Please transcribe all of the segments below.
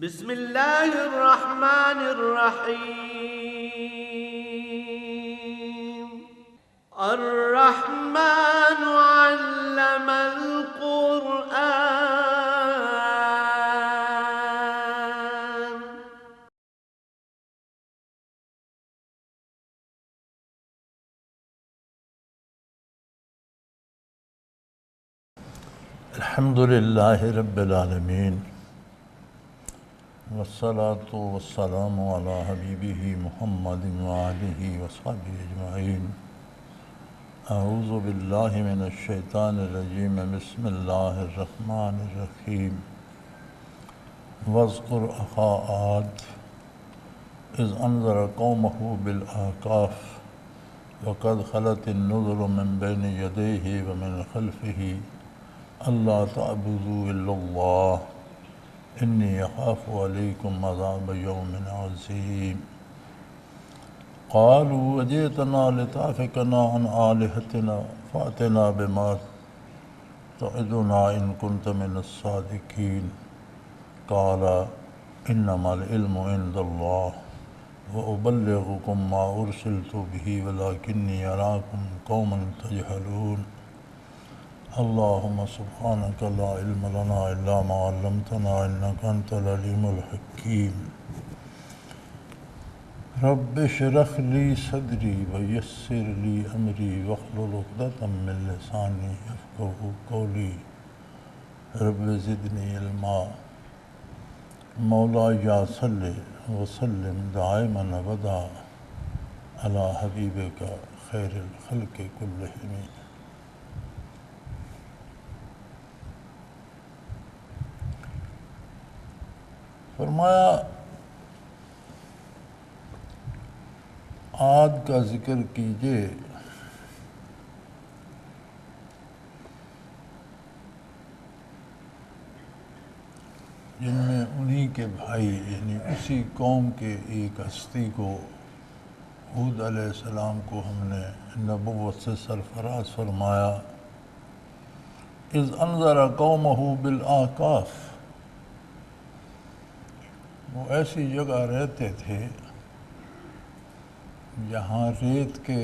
بسم الله الرحمن الرحيم. الرحمن علم القرآن. الحمد لله رب العالمين والصلاة والسلام على حبيبه محمد وآله وصحبه أجمعين. أعوذ بالله من الشيطان الرجيم. بسم الله الرحمن الرحيم. واذكر أخا عاد إذ أنذر قومه بالأحقاف وقد خلت النذر من بين يديه ومن خلفه ألا تعبدوا إلا الله إني أخاف عليكم عذاب يوم عظيم. قالوا أجئتنا لتعفكنا عن آلهتنا فأتنا بما تعدنا إن كنت من الصادقين. قال إنما العلم عند الله وأبلغكم ما أرسلت به ولكني أراكم قوما تجهلون. اللهم سبحانك لا علم لنا إلا ما علمتنا إنك أنت العليم الحكيم. رب اشرح لي صدري ويسر لي أمري واحلل عقدة من لساني يفقهوا قولي. رب زدني علما. مولاي صل وسلم دائما أبدا على حبيبك خير الخلق كلهم. فرمایا عاد کا ذکر کیجئے جن میں انہی کے بھائی یعنی اسی قوم کے ایک ہستی کو ہود علیہ السلام کو ہم نے نبوت سے سرفراز فرمایا. اذ انذر قومہ بالاحقاف، وہ ایسی جگہ رہتے تھے جہاں ریت کے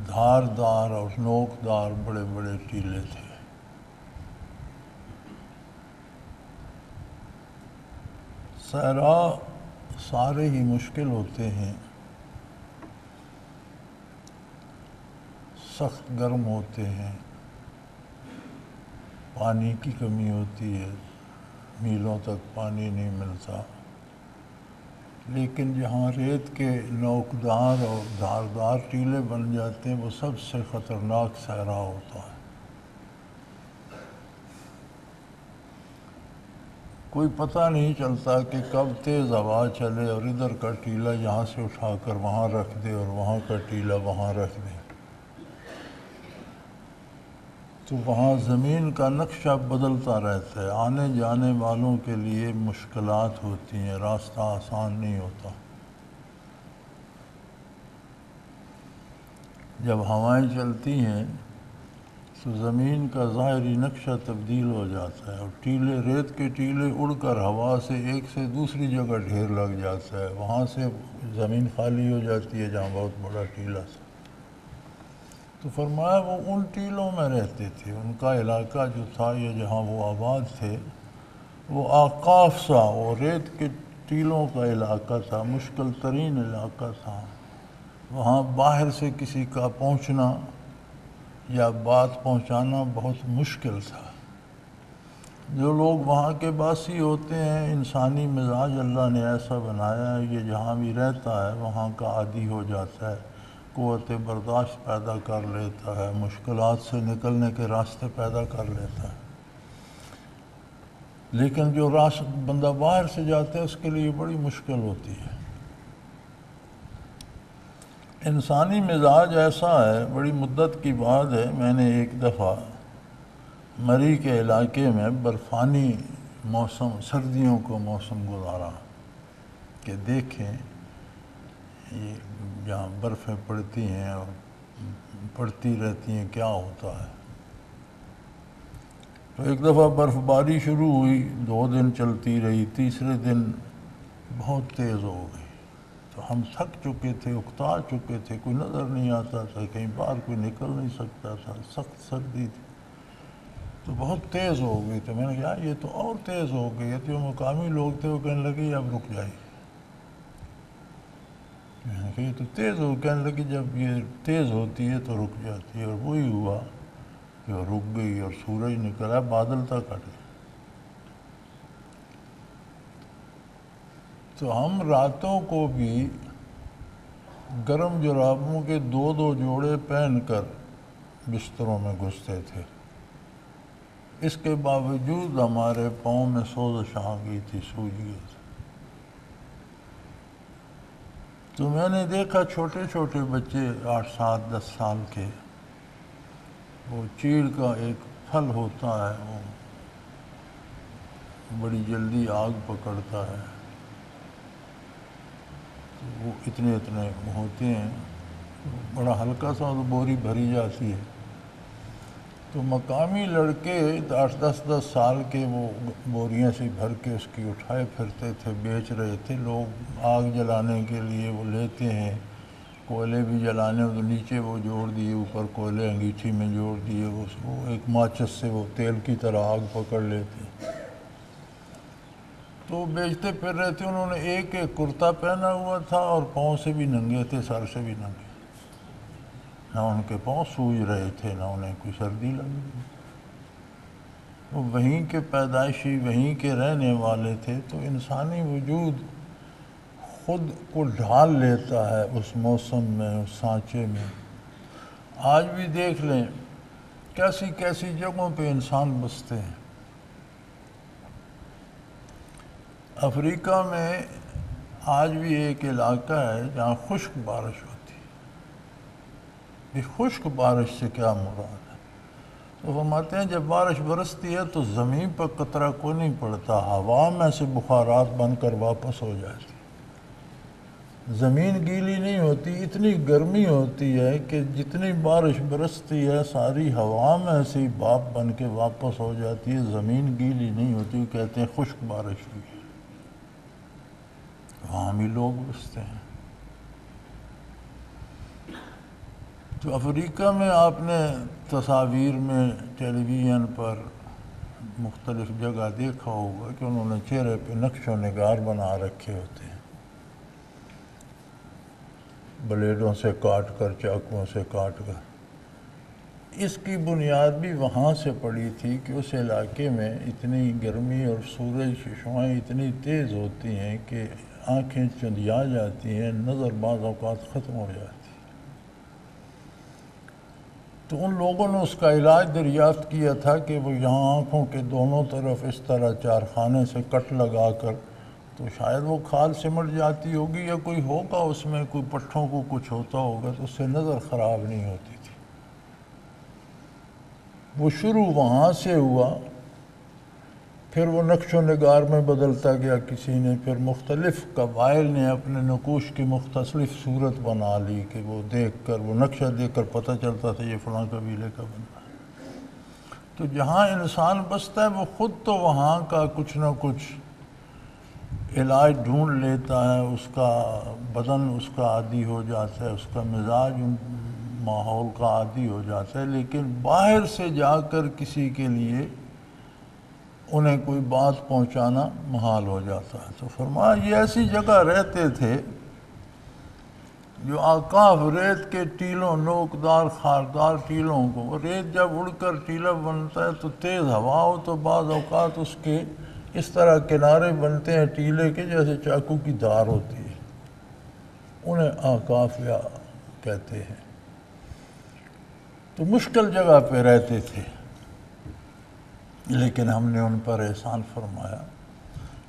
دھاردار اور نوکدار بڑے بڑے ٹیلے تھے. صحرا سارے ہی مشکل ہوتے ہیں، سخت گرم ہوتے ہیں، پانی کی کمی ہوتی ہے، میلوں تک پانی نہیں ملتا. لیکن جہاں ریت کے نوکدار اور دھاردار ٹیلے بن جاتے ہیں وہ سب سے خطرناک صحرا ہوتا ہے. کوئی پتہ نہیں چلتا کہ کب تیز ہوا چلے اور ادھر کا ٹیلا یہاں سے اٹھا کر وہاں رکھ دے اور وہاں کا ٹیلا وہاں رکھ دے. تو وہاں زمین کا نقشہ بدلتا رہتا ہے. آنے جانے والوں کے لیے مشکلات ہوتی ہیں، راستہ آسان نہیں ہوتا. جب ہوائیں چلتی ہیں تو زمین کا ظاہری نقشہ تبدیل ہو جاتا ہے اور ٹیلے ریت کے ٹیلے اڑ کر ہوا سے ایک سے دوسری جگہ ڈھیر لگ جاتا ہے. وہاں سے زمین خالی ہو جاتی ہے جہاں بہت بڑا ٹیلا تھا. تو فرمایا وہ ان ٹیلوں میں رہتے تھے. ان کا علاقہ جو تھا یہ جہاں وہ آباد تھے وہ آقاف سا، وہ ریت کے ٹیلوں کا علاقہ تھا، مشکل ترین علاقہ تھا. وہاں باہر سے کسی کا پہنچنا یا بات پہنچانا بہت مشکل تھا. جو لوگ وہاں کے باسی ہوتے ہیں، انسانی مزاج اللہ نے ایسا بنایا ہے یہ جہاں بھی رہتا ہے وہاں کا عادی ہو جاتا ہے، قوت برداشت پیدا کر لیتا ہے، مشکلات سے نکلنے کے راستے پیدا کر لیتا ہے. لیکن جو بندہ باہر سے جاتا ہے اس کے لیے بڑی مشکل ہوتی ہے. انسانی مزاج ایسا ہے، بڑی مدت کی بات ہے، میں نے ایک دفعہ مری کے علاقے میں برفانی موسم، سردیوں کو موسم گزارا کہ دیکھیں یہ جہاں برفیں پڑتی ہیں اور پڑتی رہتی ہیں کیا ہوتا ہے. تو ایک دفعہ برف باری شروع ہوئی، 2 دن چلتی رہی، تیسرے دن بہت تیز ہو گئی، تو ہم تھک چکے تھے، اکتا چکے تھے، کوئی نظر نہیں آتا تھا، کہیں باہر کوئی نکل نہیں سکتا تھا، سخت سردی تھی، تو بہت تیز ہو گئی۔ تو میں نے کہا یہ تو اور تیز ہو گئی ہے۔ جو مقامی لوگ تھے وہ کہنے لگے اب رک جائیے۔ میں نے کہا یہ تو تیز ہو، کہنے لگے جب یہ تیز ہوتی ہے تو رک جاتی ہے، اور وہی ہوا کہ وہ رک گئی اور سورج نکلا، بادل تک ہٹ گئے۔ تو ہم راتوں کو بھی گرم جرابوں کے 2 جوڑے پہن کر بستروں میں گھستے تھے، اس کے باوجود ہمارے پاؤں میں سوزش آ گئی تھی، سوج گئے تھے۔ تو میں نے دیکھا چھوٹے چھوٹے بچے 8 7 10 سال کے، وہ چیڑ کا ایک پھل ہوتا ہے، وہ بڑی جلدی آگ پکڑتا ہے، وہ اتنے اتنے ہوتے ہیں، بڑا ہلکا سا بوری بھری جاتی ہے۔ تو مقامی لڑکے 8 10 سال کے وہ بوریاں سے بھر کے اس کی اٹھائے پھرتے تھے، بیچ رہے تھے۔ لوگ آگ جلانے کے لیے وہ لیتے ہیں، کوئلے بھی جلانے ہو تو نیچے وہ جوڑ دیے، اوپر کوئلے انگیٹھی میں جوڑ دیے، اس کو ایک ماچس سے وہ تیل کی طرح آگ پکڑ لیتے، تو بیچتے پھر رہے تھے۔ انہوں نے ایک کرتا پہنا ہوا تھا اور پاؤں سے بھی ننگے تھے، سر سے بھی ننگے، نہ ان کے پاؤں سوج رہے تھے، نہ انہیں کوئی سردی لگی۔ وہ وہیں کے پیدائشی، وہیں کے رہنے والے تھے، تو انسانی وجود خود کو ڈھال لیتا ہے اس موسم میں، اس سانچے میں۔ آج بھی دیکھ لیں کیسی کیسی جگہوں پہ انسان بستے ہیں۔ افریقہ میں آج بھی ایک علاقہ ہے جہاں خشک بارش ہوتی ہے۔ یہ خشک بارش سے کیا مراد ہے؟ تو فرماتے ہیں جب بارش برستی ہے تو زمین پر قطرہ کوئی نہیں پڑتا، ہوا میں سے بخارات بن کر واپس ہو جاتی، زمین گیلی نہیں ہوتی۔ اتنی گرمی ہوتی ہے کہ جتنی بارش برستی ہے ساری ہوا میں سے ہی بھاپ بن کے واپس ہو جاتی ہے، زمین گیلی نہیں ہوتی، وہ کہتے ہیں خشک بارش ہوئی ہے۔ وہاں بھی لوگ بستے ہیں۔ تو افریقہ میں آپ نے تصاویر میں، ٹیلی ویژن پر مختلف جگہ دیکھا ہوگا کہ انہوں نے چہرے پہ نقش و نگار بنا رکھے ہوتے ہیں، بلیڈوں سے کاٹ کر، چاقوؤں سے کاٹ کر۔ اس کی بنیاد بھی وہاں سے پڑی تھی کہ اس علاقے میں اتنی گرمی اور سورج کی شعاعیں اتنی تیز ہوتی ہیں کہ آنکھیں چندیا جاتی ہیں، نظر بعض اوقات ختم ہو جاتی ہے۔ تو ان لوگوں نے اس کا علاج دریافت کیا تھا کہ وہ یہاں آنکھوں کے دونوں طرف اس طرح چارخانے سے کٹ لگا کر، تو شاید وہ کھال سمٹ جاتی ہوگی یا کوئی ہوگا اس میں، کوئی پٹھوں کو کچھ ہوتا ہوگا، تو اس سے نظر خراب نہیں ہوتی تھی۔ وہ شروع وہاں سے ہوا، پھر وہ نقش و نگار میں بدلتا گیا، کسی نے پھر مختلف قبائل نے اپنے نقوش کی مختلف صورت بنا لی کہ وہ دیکھ کر، وہ نقشہ دیکھ کر پتہ چلتا تھا یہ فلاں قبیلے کا بندہ ہے۔ تو جہاں انسان بستا ہے وہ خود تو وہاں کا کچھ نہ کچھ علاج ڈھونڈ لیتا ہے، اس کا بدن اس کا عادی ہو جاتا ہے، اس کا مزاج ماحول کا عادی ہو جاتا ہے، لیکن باہر سے جا کر کسی کے لیے انہیں کوئی بات پہنچانا محال ہو جاتا ہے۔ تو فرمایا یہ ایسی جگہ رہتے تھے جو آکاف ریت کے ٹیلوں، نوکدار خاردار ٹیلوں کو، ریت جب اڑ کر ٹیلا بنتا ہے تو تیز ہوا ہو تو بعض اوقات اس کے اس طرح کنارے بنتے ہیں ٹیلے کے جیسے چاقو کی دھار ہوتی ہے، انہیں آکافیہ کہتے ہیں۔ تو مشکل جگہ پہ رہتے تھے، لیکن ہم نے ان پر احسان فرمایا،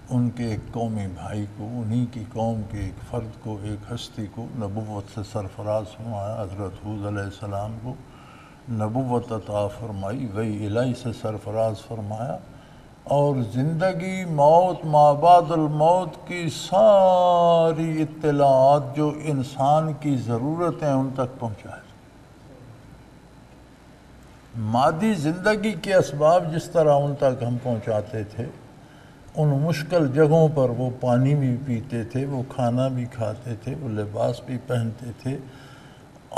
ان کے ایک قومی بھائی کو، انہی کی قوم کے ایک فرد کو، ایک ہستی کو نبوت سے سرفراز فرمایا۔ حضرت ہود علیہ السلام کو نبوت عطا فرمائی، وحی الہی سے سرفراز فرمایا، اور زندگی، موت، ما بعد الموت کی ساری اطلاعات جو انسان کی ضرورت ہیں ان تک پہنچائے۔ مادی زندگی کے اسباب جس طرح ان تک ہم پہنچاتے تھے، ان مشکل جگہوں پر وہ پانی بھی پیتے تھے، وہ کھانا بھی کھاتے تھے، وہ لباس بھی پہنتے تھے،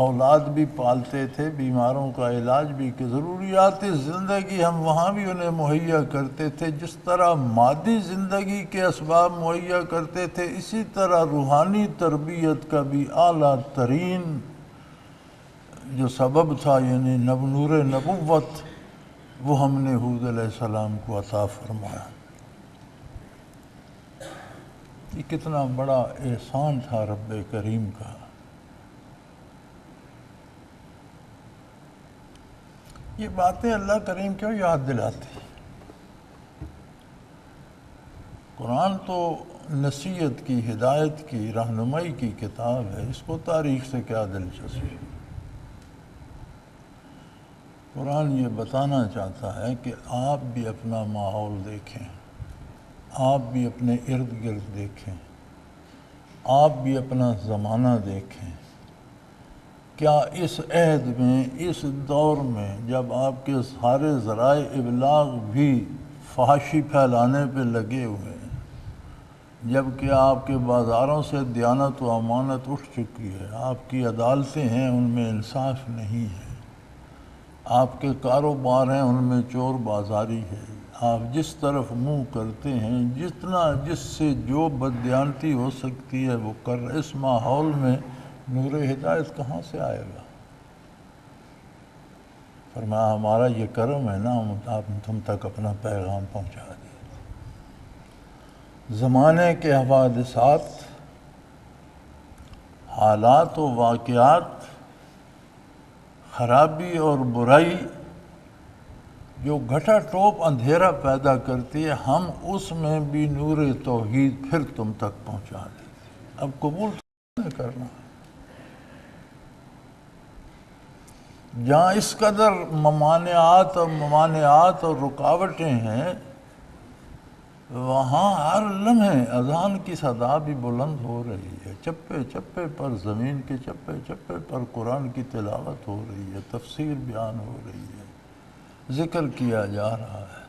اولاد بھی پالتے تھے، بیماروں کا علاج بھی، کہ ضروریات زندگی ہم وہاں بھی انہیں مہیا کرتے تھے۔ جس طرح مادی زندگی کے اسباب مہیا کرتے تھے، اسی طرح روحانی تربیت کا بھی اعلیٰ ترین جو سبب تھا، یعنی نور نبوت، وہ ہم نے حود علیہ السلام کو عطا فرمایا۔ یہ کتنا بڑا احسان تھا رب کریم کا۔ یہ باتیں اللہ کریم کیوں یاد دلاتی؟ قرآن تو نصیحت کی، ہدایت کی، رہنمائی کی کتاب ہے، اس کو تاریخ سے کیا دلچسپی؟ قرآن یہ بتانا چاہتا ہے کہ آپ بھی اپنا ماحول دیکھیں، آپ بھی اپنے ارد گرد دیکھیں، آپ بھی اپنا زمانہ دیکھیں۔ کیا اس عہد میں، اس دور میں، جب آپ کے سارے ذرائع ابلاغ بھی فحاشی پھیلانے پہ لگے ہوئے ہیں، جب کہ آپ کے بازاروں سے دیانت و امانت اٹھ چکی ہے، آپ کی عدالتیں ہیں ان میں انصاف نہیں ہے، آپ کے کاروبار ہیں ان میں چور بازاری ہے، آپ جس طرف منہ کرتے ہیں، جس سے جو بددیانتی ہو سکتی ہے وہ کر رہے، اس ماحول میں نور ہدایت کہاں سے آئے گا؟ فرمایا ہمارا یہ کرم ہے نا، آپ تم تک اپنا پیغام پہنچا دیا۔ زمانے کے حوادثات، حالات و واقعات، خرابی اور برائی جو گھٹا ٹوپ اندھیرا پیدا کرتی ہے، ہم اس میں بھی نور توحید پھر تم تک پہنچا دیتے۔ اب قبول تو کرنا، جہاں اس قدر ممانعات اور رکاوٹیں ہیں، وہاں ہر لمحے اذان کی صدا بھی بلند ہو رہی ہے، چپے چپے پر، زمین کے چپے چپے پر قرآن کی تلاوت ہو رہی ہے، تفسیر بیان ہو رہی ہے، ذکر کیا جا رہا ہے۔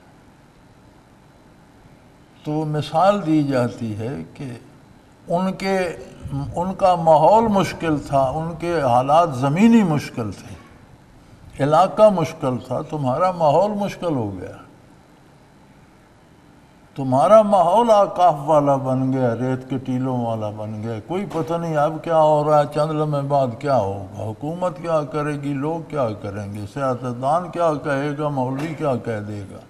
تو مثال دی جاتی ہے کہ ان کا ماحول مشکل تھا، ان کے حالات زمینی مشکل تھے، علاقہ مشکل تھا، تمہارا ماحول مشکل ہو گیا، تمہارا ماحول آکاف والا بن گیا، ریت کے ٹیلوں والا بن گیا، کوئی پتہ نہیں اب کیا ہو رہا ہے، چند لمحے بعد کیا ہوگا، حکومت کیا کرے گی، لوگ کیا کریں گے، سیاستدان کیا کہے گا، مولوی کیا کہہ دے گا،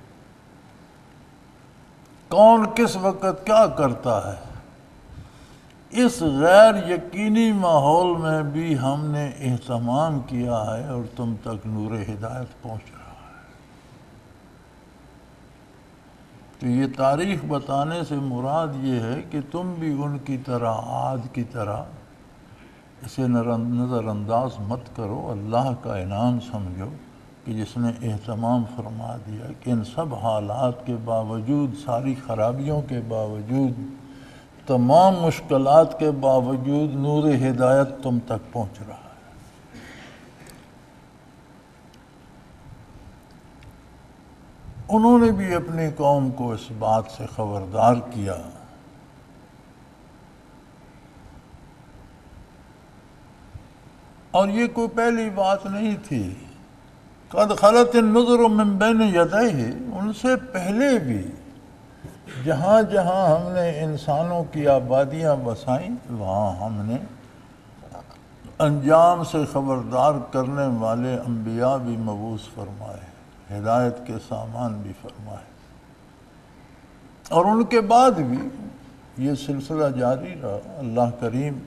کون کس وقت کیا کرتا ہے۔ اس غیر یقینی ماحول میں بھی ہم نے اہتمام کیا ہے اور تم تک نور ہدایت پہنچ رہا ہے۔ تو یہ تاریخ بتانے سے مراد یہ ہے کہ تم بھی ان کی طرح، عاد کی طرح اسے نظر انداز مت کرو، اللہ کا انعام سمجھو کہ جس نے اہتمام فرما دیا کہ ان سب حالات کے باوجود، ساری خرابیوں کے باوجود، تمام مشکلات کے باوجود نور ہدایت تم تک پہنچ رہا ہے۔ انہوں نے بھی اپنی قوم کو اس بات سے خبردار کیا۔ اور یہ کوئی پہلی بات نہیں تھی، قد خلت النذر من بین یدیہ، ان سے پہلے بھی جہاں جہاں ہم نے انسانوں کی آبادیاں بسائیں، وہاں ہم نے انجام سے خبردار کرنے والے انبیاء بھی مبعوث فرمائے، ہدایت کے سامان بھی فرمائے، اور ان کے بعد بھی یہ سلسلہ جاری رہا۔ اللہ کریم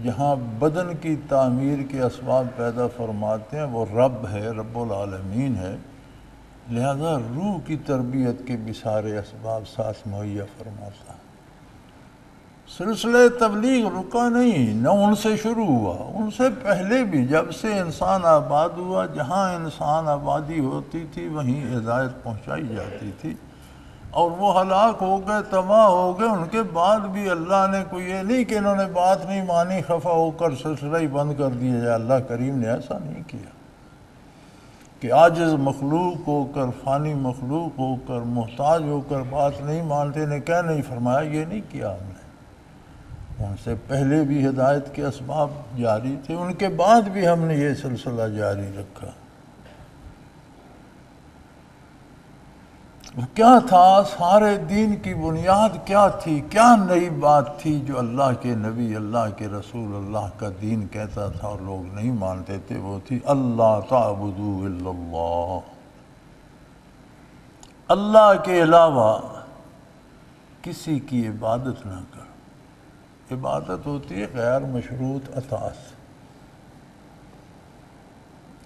جہاں بدن کی تعمیر کے اسباب پیدا فرماتے ہیں، وہ رب ہے، رب العالمین ہے، لہذا روح کی تربیت کے بھی سارے اسباب ساتھ مہیا فرماتا ہے۔ سلسلہ تبلیغ رکا نہیں، نہ ان سے شروع ہوا، ان سے پہلے بھی جب سے انسان آباد ہوا، جہاں انسان آبادی ہوتی تھی وہیں ہدایت پہنچائی جاتی تھی، اور وہ ہلاک ہو گئے، تباہ ہو گئے۔ ان کے بعد بھی اللہ نے کوئی یہ نہیں کہ انہوں نے بات نہیں مانی، خفا ہو کر سلسلہ ہی بند کر دیا جائے، اللہ کریم نے ایسا نہیں کیا۔ کہ عاجز مخلوق ہو کر، فانی مخلوق ہو کر، محتاج ہو کر بات نہیں مانتے، نے کیا نہیں فرمایا؟ یہ نہیں کیا ہم نے۔ ان سے پہلے بھی ہدایت کے اسباب جاری تھے، ان کے بعد بھی ہم نے یہ سلسلہ جاری رکھا۔ وہ کیا تھا؟ سارے دین کی بنیاد کیا تھی؟ کیا نئی بات تھی جو اللہ کے نبی، اللہ کے رسول، اللہ کا دین کہتا تھا اور لوگ نہیں مانتے تھے؟ وہ تھی اللہ تعبدوا الا اللہ، اللہ کے علاوہ کسی کی عبادت نہ کرو۔ عبادت ہوتی ہے غیر مشروط اطاعت۔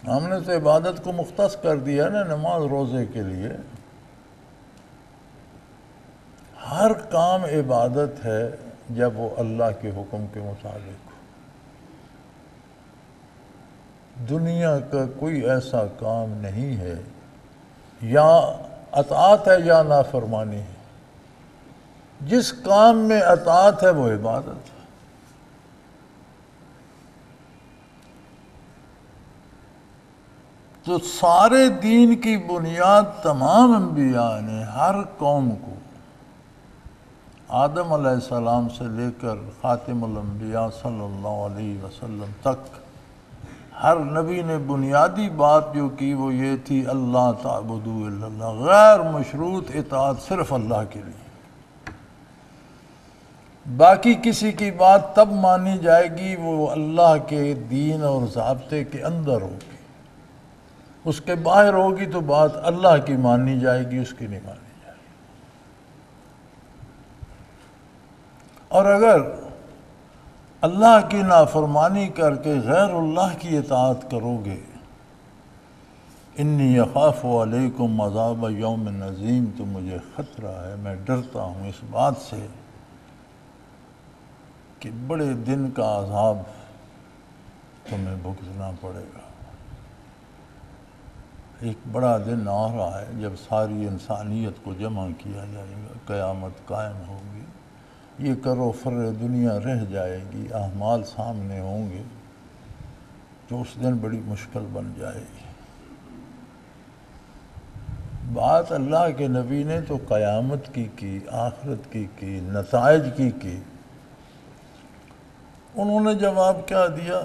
ہم نے تو عبادت کو مختص کر دیا نا نماز روزے کے لیے۔ ہر کام عبادت ہے جب وہ اللہ کے حکم کے مطابق ہو۔ دنیا کا کوئی ایسا کام نہیں ہے، یا اطاعت ہے یا نافرمانی ہے، جس کام میں اطاعت ہے وہ عبادت ہے۔ تو سارے دین کی بنیاد تمام انبیاء نے ہر قوم کو، آدم علیہ السلام سے لے کر خاتم الانبیاء صلی اللہ علیہ وسلم تک، ہر نبی نے بنیادی بات جو کی وہ یہ تھی اللہ تعبدوا الا اللہ، غیر مشروط اطاعت صرف اللہ کے لیے۔ باقی کسی کی بات تب مانی جائے گی وہ اللہ کے دین اور ضابطے کے اندر ہوگی، اس کے باہر ہوگی تو بات اللہ کی مانی جائے گی، اس کی نہیں مانی۔ اور اگر اللہ کی نافرمانی کر کے غیر اللہ کی اطاعت کرو گے، انی اخاف علیکم عذاب یوم عظیم، تو مجھے خطرہ ہے، میں ڈرتا ہوں اس بات سے کہ بڑے دن کا عذاب تمہیں بھگتنا پڑے گا۔ ایک بڑا دن آ رہا ہے جب ساری انسانیت کو جمع کیا جائے گا، قیامت قائم ہوگی، یہ کرو فر دنیا رہ جائے گی، اعمال سامنے ہوں گے، تو اس دن بڑی مشکل بن جائے گی۔ بات اللہ کے نبی نے تو قیامت کی، آخرت کی، نتائج کی۔ انہوں نے جواب کیا دیا؟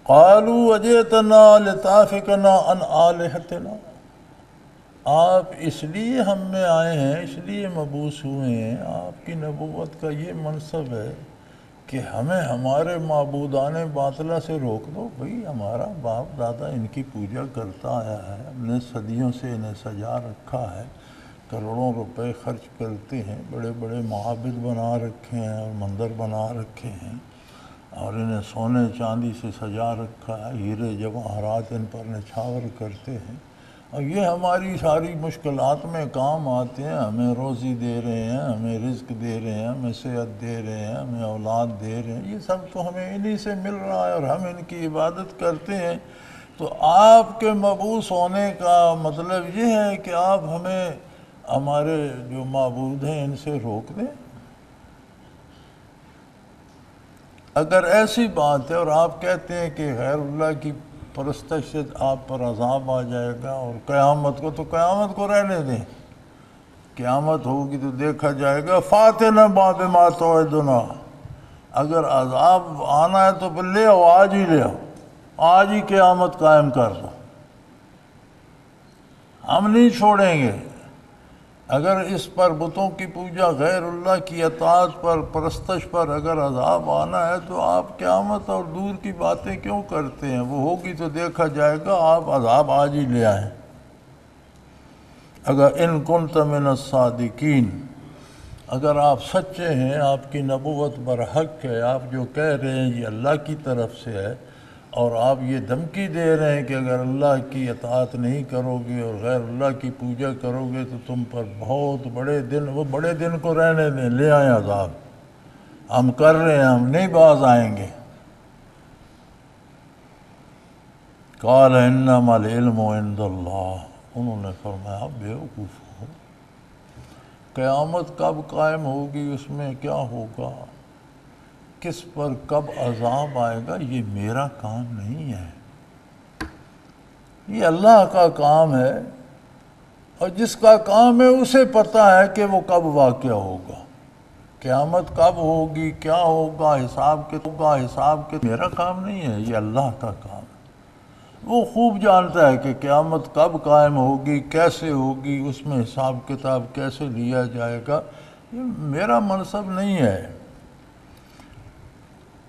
قالوا اجئتنا لتافکنا عن آلہتنا، آپ اس لیے ہم میں آئے ہیں، اس لیے مبعوث ہوئے ہیں، آپ کی نبوت کا یہ منصب ہے کہ ہمیں ہمارے معبودان باطلہ سے روک دو۔ بھئی ہمارا باپ دادا ان کی پوجا کرتا آیا ہے، ہم نے صدیوں سے انہیں سجا رکھا ہے، کروڑوں روپے خرچ کرتے ہیں، بڑے بڑے معابد بنا رکھے ہیں اور مندر بنا رکھے ہیں، اور انہیں سونے چاندی سے سجا رکھا ہے، ہیرے جواہرات ان پر نچھاور کرتے ہیں، اور یہ ہماری ساری مشکلات میں کام آتے ہیں، ہمیں روزی دے رہے ہیں، ہمیں رزق دے رہے ہیں، ہمیں صحت دے رہے ہیں، ہمیں اولاد دے رہے ہیں، یہ سب تو ہمیں انہی سے مل رہا ہے اور ہم ان کی عبادت کرتے ہیں۔ تو آپ کے مبعوث ہونے کا مطلب یہ ہے کہ آپ ہمیں ہمارے جو معبود ہیں ان سے روک دیں؟ اگر ایسی بات ہے اور آپ کہتے ہیں کہ غیر اللہ کی پرستش سے آپ پر عذاب آ جائے گا اور قیامت کو، تو قیامت کو رہنے دیں، قیامت ہوگی تو دیکھا جائے گا۔ فاتنا بما توعدنا، اگر عذاب آنا ہے تو پھر لے آؤ، آج ہی لے آؤ، آج ہی قیامت قائم کر دو، ہم نہیں چھوڑیں گے۔ اگر اس پر بتوں کی پوجا، غیر اللہ کی اطاعت پر، پرستش پر اگر عذاب آنا ہے تو آپ قیامت اور دور کی باتیں کیوں کرتے ہیں؟ وہ ہوگی تو دیکھا جائے گا، آپ عذاب آج ہی لے آئیں۔ اگر ان کنت من الصادقین، اگر آپ سچے ہیں، آپ کی نبوت برحق ہے، آپ جو کہہ رہے ہیں یہ اللہ کی طرف سے ہے، اور آپ یہ دھمکی دے رہے ہیں کہ اگر اللہ کی اطاعت نہیں کرو گے اور غیر اللہ کی پوجا کرو گے تو تم پر بہت بڑے دن، وہ بڑے دن کو رہنے دیں، لے آئیں عذاب، ہم کر رہے ہیں، ہم نہیں باز آئیں گے۔ قال انما العلم عند اللہ، انہوں نے فرمایا بے وقوف ہو، قیامت کب قائم ہوگی، اس میں کیا ہوگا، کس پر کب عذاب آئے گا، یہ میرا کام نہیں ہے، یہ اللہ کا کام ہے، اور جس کا کام ہے اسے پتہ ہے کہ وہ کب واقع ہوگا، قیامت کب ہوگی، کیا ہوگا، حساب کے میرا کام نہیں ہے، یہ اللہ کا کام ہے۔ وہ خوب جانتا ہے کہ قیامت کب قائم ہوگی، کیسے ہوگی، اس میں حساب کتاب کیسے لیا جائے گا، یہ میرا منصب نہیں ہے۔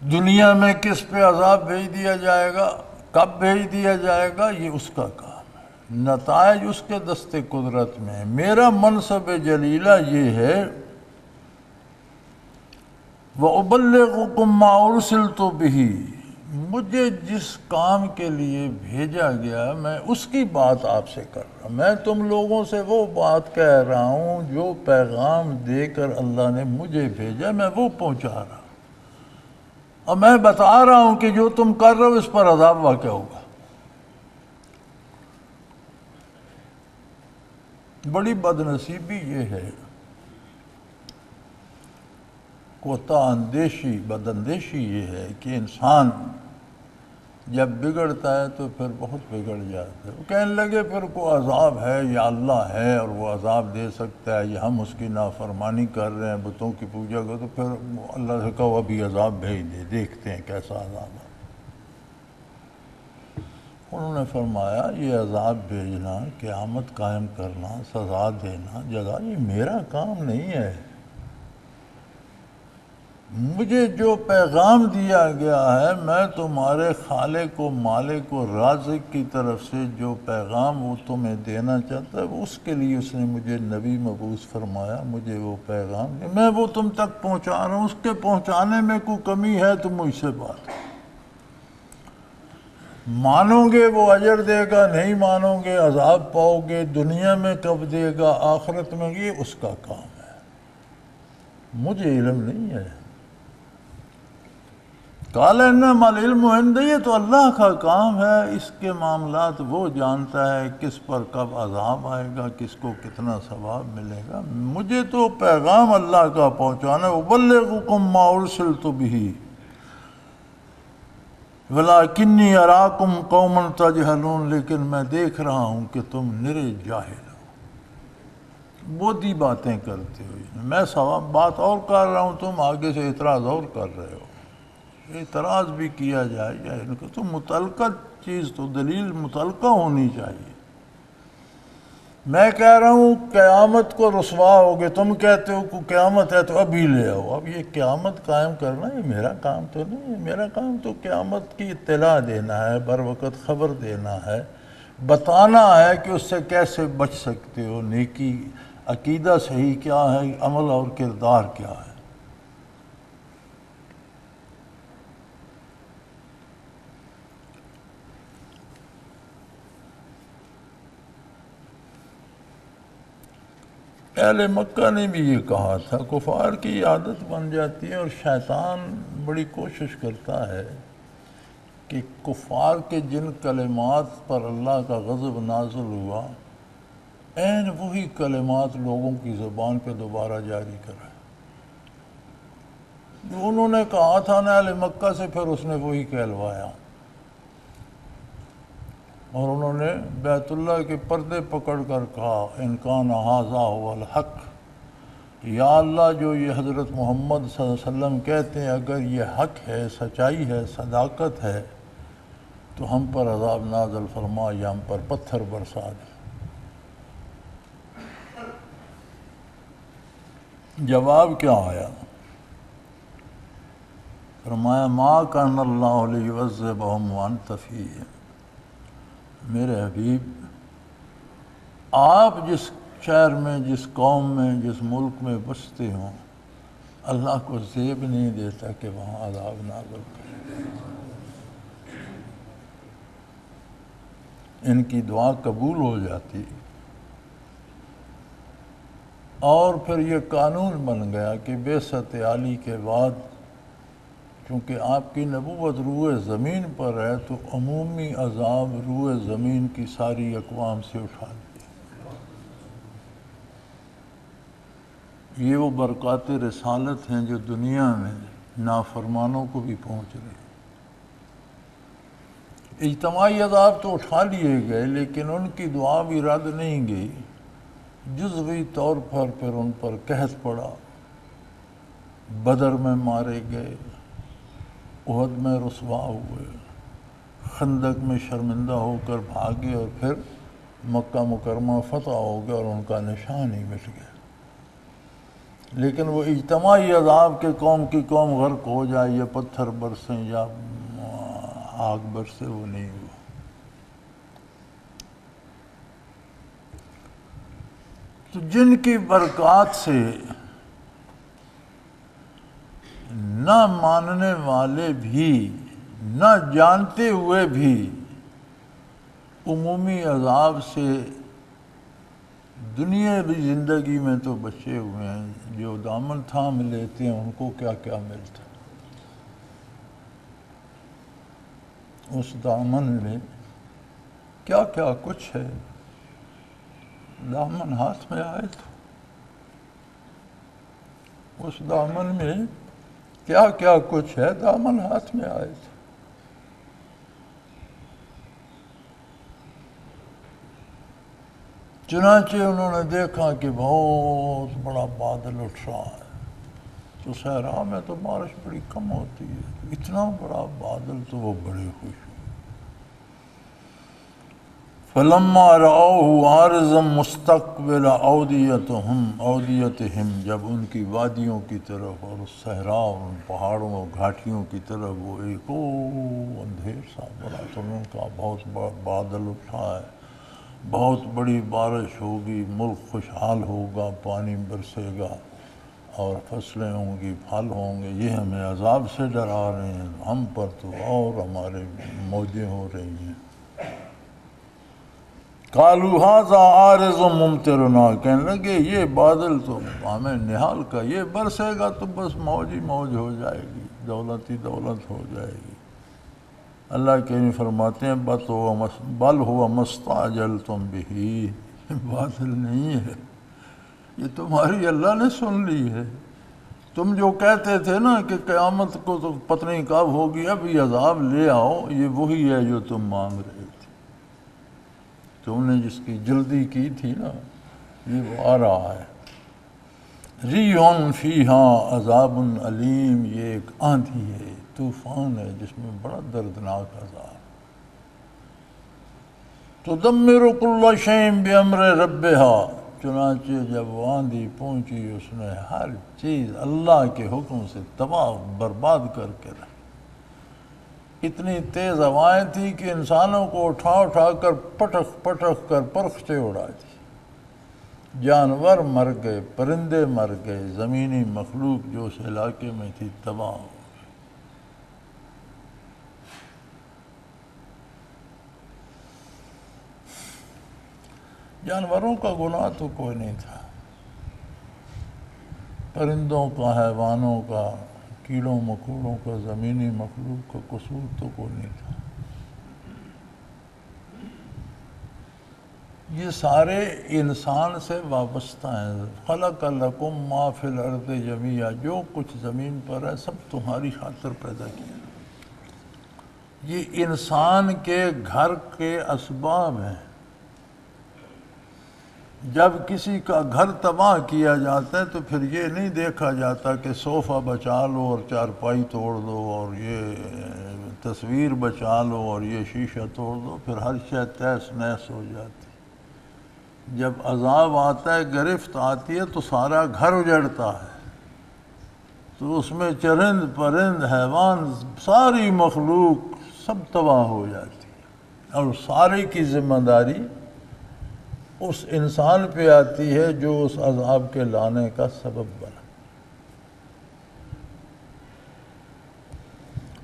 دنیا میں کس پہ عذاب بھیج دیا جائے گا، کب بھیج دیا جائے گا، یہ اس کا کام ہے، نتائج اس کے دست قدرت میں ہے۔ میرا منصب جلیلہ یہ ہے، وَأُبَلِّغُكُم مَّا أُرْسِلْتُ بِهِ، مجھے جس کام کے لیے بھیجا گیا میں اس کی بات آپ سے کر رہا ہوں، میں تم لوگوں سے وہ بات کہہ رہا ہوں جو پیغام دے کر اللہ نے مجھے بھیجا، میں وہ پہنچا رہا ہوں، اور میں بتا رہا ہوں کہ جو تم کر رہے ہو اس پر عذاب واقع ہوگا۔ بڑی بدنصیبی یہ ہے، کوتاہ اندیشی، بداندیشی یہ ہے کہ انسان جب بگڑتا ہے تو پھر بہت بگڑ جاتا ہے، وہ کہنے لگے پھر کوئی عذاب ہے یا اللہ ہے اور وہ عذاب دے سکتا ہے، یا ہم اس کی نافرمانی کر رہے ہیں، بتوں کی پوجا کر، تو پھر اللہ سے کہو ابھی عذاب بھیج دے، دیکھتے ہیں کیسا عذاب ہے۔ انہوں نے فرمایا یہ عذاب بھیجنا، قیامت قائم کرنا، سزا دینا، جزا، یہ میرا کام نہیں ہے۔ مجھے جو پیغام دیا گیا ہے، میں تمہارے خالق و مالک و رازق کی طرف سے جو پیغام وہ تمہیں دینا چاہتا ہے، اس کے لیے اس نے مجھے نبی مبعوث فرمایا، مجھے وہ پیغام میں وہ تم تک پہنچا رہا ہوں، اس کے پہنچانے میں کوئی کمی ہے تو مجھ سے بات ہے۔ مانو گے وہ اجر دے گا، نہیں مانو گے عذاب پاؤ گے، دنیا میں کب دے گا، آخرت میں، یہ اس کا کام ہے، مجھے علم نہیں ہے۔ قال انما العلم عندی، یہ تو اللہ کا کام ہے، اس کے معاملات وہ جانتا ہے، کس پر کب عذاب آئے گا، کس کو کتنا ثواب ملے گا، مجھے تو پیغام اللہ کا پہنچانا ہے۔ ابلغکم ما ارسلت بہ ولکنی اراکم قوما تجہلون، لیکن میں دیکھ رہا ہوں کہ تم نرے جاہل ہو، بودی باتیں کرتے ہو، میں ثواب بات اور کر رہا ہوں، تم آگے سے اعتراض اور کر رہے ہو۔ اعتراض بھی کیا جائے یا ان کو تو متعلقہ چیز، تو دلیل متعلقہ ہونی چاہیے۔ میں کہہ رہا ہوں قیامت کو رسوا ہوگے، تم کہتے ہو کہ قیامت ہے تو ابھی لے آؤ، اب یہ قیامت قائم کرنا یہ میرا کام تو نہیں ہے، میرا کام تو قیامت کی اطلاع دینا ہے، بر وقت خبر دینا ہے، بتانا ہے کہ اس سے کیسے بچ سکتے ہو، نیکی، عقیدہ صحیح کیا ہے، عمل اور کردار کیا ہے۔ اہل مکہ نے بھی یہ کہا تھا، کفار کی عادت بن جاتی ہے، اور شیطان بڑی کوشش کرتا ہے کہ کفار کے جن کلمات پر اللہ کا غضب نازل ہوا، عین وہی کلمات لوگوں کی زبان پہ دوبارہ جاری کرے۔ جو انہوں نے کہا تھا نا اہل مکہ سے، پھر اس نے وہی کہلوایا، اور انہوں نے بیت اللہ کے پردے پکڑ کر کہا ان کان ھذا ھو الحق، یا اللہ جو یہ حضرت محمد صلی اللہ علیہ وسلم کہتے ہیں اگر یہ حق ہے، سچائی ہے، صداقت ہے، تو ہم پر عذاب نازل فرما یا ہم پر پتھر برسا دے۔ جواب کیا آیا؟ فرمایا ما کان اللہ لیعذبہم وانت فیہم، میرے حبیب آپ جس شہر میں، جس قوم میں، جس ملک میں بستے ہوں، اللہ کو زیب نہیں دیتا کہ وہاں عذاب نازل کرے۔ ان کی دعا قبول ہو جاتی، اور پھر یہ قانون بن گیا کہ بعثت علی کے بعد چونکہ آپ کی نبوت روئے زمین پر ہے، تو عمومی عذاب روئے زمین کی ساری اقوام سے اٹھا دیا۔ یہ وہ برکات رسالت ہیں جو دنیا میں نافرمانوں کو بھی پہنچ رہے ہیں۔ اجتماعی عذاب تو اٹھا لیے گئے لیکن ان کی دعا بھی رد نہیں گئی، جزوی طور پر پھر ان پر قحط پڑا، بدر میں مارے گئے، احد میں رسوا ہوئے، خندق میں شرمندہ ہو کر بھاگے، اور پھر مکہ مکرمہ فتح ہو گیا اور ان کا نشان ہی مٹ گیا۔ لیکن وہ اجتماعی عذاب کے قوم کی قوم غرق ہو جائے یا پتھر برسیں یا آگ برسے، وہ نہیں ہوا۔ تو جن کی برکات سے نہ ماننے والے بھی، نہ جانتے ہوئے بھی عمومی عذاب سے دنیاوی زندگی میں تو بچے ہوئے ہیں، جو دامن تھام لیتے ہیں ان کو کیا کیا ملتا ہے۔ اس دامن میں کیا کیا کچھ ہے، دامن ہاتھ میں آئے تو اس دامن میں کیا کیا کچھ ہے، دامن ہاتھ میں آئے تو۔ چنانچہ انہوں نے دیکھا کہ بہت بڑا بادل اٹھ رہا ہے، تو صحرا میں تو بارش بڑی کم ہوتی ہے، اتنا بڑا بادل، تو وہ بڑے خوش ہوئے۔ فَلَمَّا رَأَوْهُ عَارِضًا مُسْتَقْبِلَ أَوْدِيَتِهِمْ، جب ان کی وادیوں کی طرف اور اس صحرا اور ان پہاڑوں اور گھاٹیوں کی طرف وہ ایک اندھیر سا بڑا سنوں کا بہت بڑا بادل اٹھا ہے، بہت بڑی بارش ہوگی، ملک خوشحال ہوگا، پانی برسے گا اور فصلیں ہوں گی، پھل ہوں گے، یہ ہمیں عذاب سے ڈرا رہے ہیں، ہم پر تو اور ہمارے موجیں ہو رہی ہیں۔ قالوا هذا عارض ممطرنا، کہنے لگے یہ بادل تو ہمیں نہال کا، یہ برسے گا تو بس موج ہی موج ہو جائے گی، دولت ہی دولت ہو جائے گی۔ اللہ کریم فرماتے ہیں بل هو ما استعجلتم به، بادل نہیں ہے، یہ تمہاری اللہ نے سن لی ہے۔ تم جو کہتے تھے نا کہ قیامت کو تو پتہ نہیں کب ہوگی، اب یہ عذاب لے آؤ، یہ وہی ہے جو تم مانگ رہے تھے، تم نے جس کی جلدی کی تھی نا، یہ وہ آ رہا ہے۔ ریحٌ فیہا عذاب علیم، یہ ایک آندھی ہے، طوفان ہے جس میں بڑا دردناک عذاب۔ تدمر کل شیء بامر ربہا، چنانچہ جب وہ آندھی پہنچی اس نے ہر چیز اللہ کے حکم سے تباہ برباد کر کے رکھی۔ اتنی تیز ہوائیں تھیں کہ انسانوں کو اٹھا اٹھا کر پٹک پٹک کر پرخچے اڑا دی، جانور مر گئے، پرندے مر گئے، زمینی مخلوق جو اس علاقے میں تھی تباہ ہو گئی۔ جانوروں کا گناہ تو کوئی نہیں تھا، پرندوں کا، حیوانوں کا، کیڑوں مکوڑوں کا، زمینی مخلوق کا قصور تو کوئی نہیں تھا۔ یہ سارے انسان سے وابستہ ہیں۔ خلق لکم ما فی الارض جمیعا، جو کچھ زمین پر ہے سب تمہاری خاطر پیدا کیا۔ یہ انسان کے گھر کے اسباب ہیں۔ جب کسی کا گھر تباہ کیا جاتا ہے تو پھر یہ نہیں دیکھا جاتا کہ صوفہ بچا لو اور چارپائی توڑ دو اور یہ تصویر بچا لو اور یہ شیشہ توڑ دو، پھر ہر شے تہس نہس ہو جاتی۔ جب عذاب آتا ہے، گرفت آتی ہے تو سارا گھر اجڑتا ہے، تو اس میں چرند پرند حیوان ساری مخلوق سب تباہ ہو جاتی ہے، اور سارے کی ذمہ داری اس انسان پہ آتی ہے جو اس عذاب کے لانے کا سبب بنا۔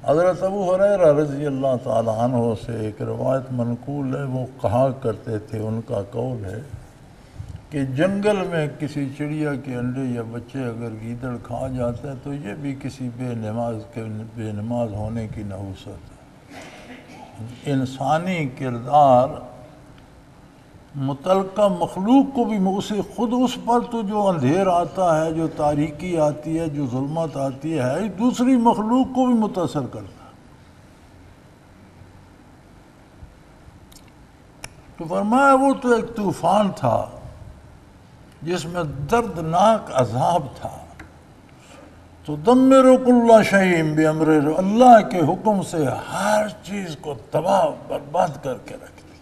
حضرت ابو ہریرہ رضی اللہ تعالیٰ عنہ سے ایک روایت منقول ہے، وہ کہا کرتے تھے، ان کا قول ہے کہ جنگل میں کسی چڑیا کے انڈے یا بچے اگر گیدڑ کھا جاتا ہے تو یہ بھی کسی بے نماز ہونے کی نحوست ہے۔ انسانی کردار متعلقہ مخلوق کو بھی خود اس پر تو جو اندھیر آتا ہے، جو تاریکی آتی ہے، جو ظلمت آتی ہے، دوسری مخلوق کو بھی متاثر کرتا ہے۔ تو فرمایا وہ تو ایک طوفان تھا جس میں دردناک عذاب تھا. تدمر کل شیء بامر، اللہ کے حکم سے ہر چیز کو تباہ برباد کر کے رکھ دی.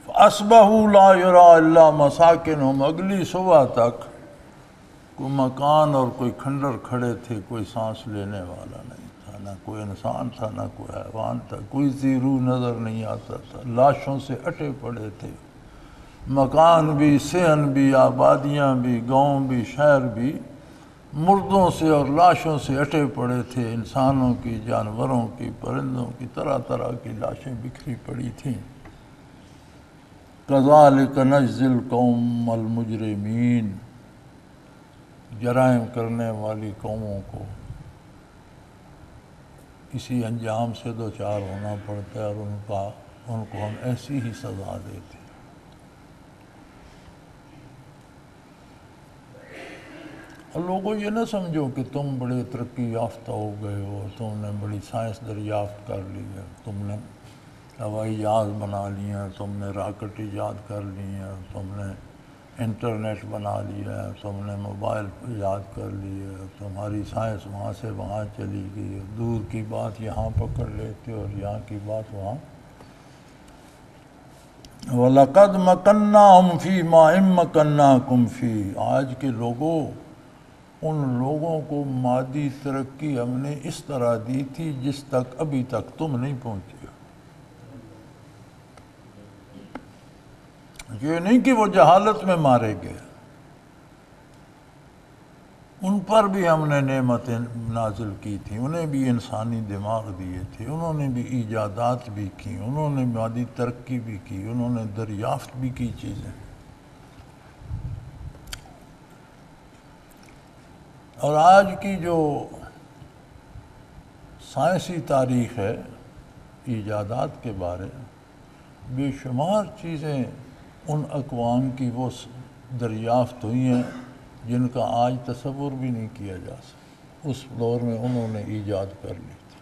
فاصبحوا لا یری الا مساکنہم، اگلی صبح تک کوئی مکان اور کوئی کھنڈر کھڑے تھے، کوئی سانس لینے والا نہیں تھا، نہ کوئی انسان تھا نہ کوئی حیوان تھا، کوئی ذی روح نظر نہیں آتا تھا، لاشوں سے اٹے پڑے تھے، مکان بھی، صحن بھی، آبادیاں بھی، گاؤں بھی، شہر بھی مردوں سے اور لاشوں سے اٹے پڑے تھے، انسانوں کی، جانوروں کی، پرندوں کی، طرح طرح کی لاشیں بکھری پڑی تھیں. کذالک نجزی القوم المجرمین، جرائم کرنے والی قوموں کو اسی انجام سے دوچار ہونا پڑتا ہے، اور ان کو ہم ایسی ہی سزا دیتے ہیں. اور لوگوں یہ نہ سمجھو کہ تم بڑے ترقی یافتہ ہو گئے ہو، تم نے بڑی سائنس دریافت کر لی ہے، تم نے ہوائی جہاز بنا لیا، تم نے راکٹ ایجاد کر لی ہے، تم نے انٹرنیٹ بنا لیا ہے، تم نے موبائل ایجاد کر لی ہے، تمہاری سائنس وہاں سے وہاں چلی گئی ہے، دور کی بات یہاں پکڑ لیتے ہو اور یہاں کی بات وہاں. وَلَقَدْ مَكَنَّاهُمْ فِي مَا إِن مَّكَنَّاكُمْ فِيهِ، آج کے لوگوں، ان لوگوں کو مادی ترقی ہم نے اس طرح دی تھی جس تک ابھی تک تم نہیں پہنچے. یہ نہیں کہ وہ جہالت میں مارے گئے، ان پر بھی ہم نے نعمتیں نازل کی تھیں، انہیں بھی انسانی دماغ دیے تھے، انہوں نے بھی ایجادات بھی کی، انہوں نے مادی ترقی بھی کی، انہوں نے دریافت بھی کی چیزیں. اور آج کی جو سائنسی تاریخ ہے ایجادات کے بارے، بے شمار چیزیں ان اقوام کی وہ دریافت ہوئی ہیں جن کا آج تصور بھی نہیں کیا جا سکتا، اس دور میں انہوں نے ایجاد کر لی تھی.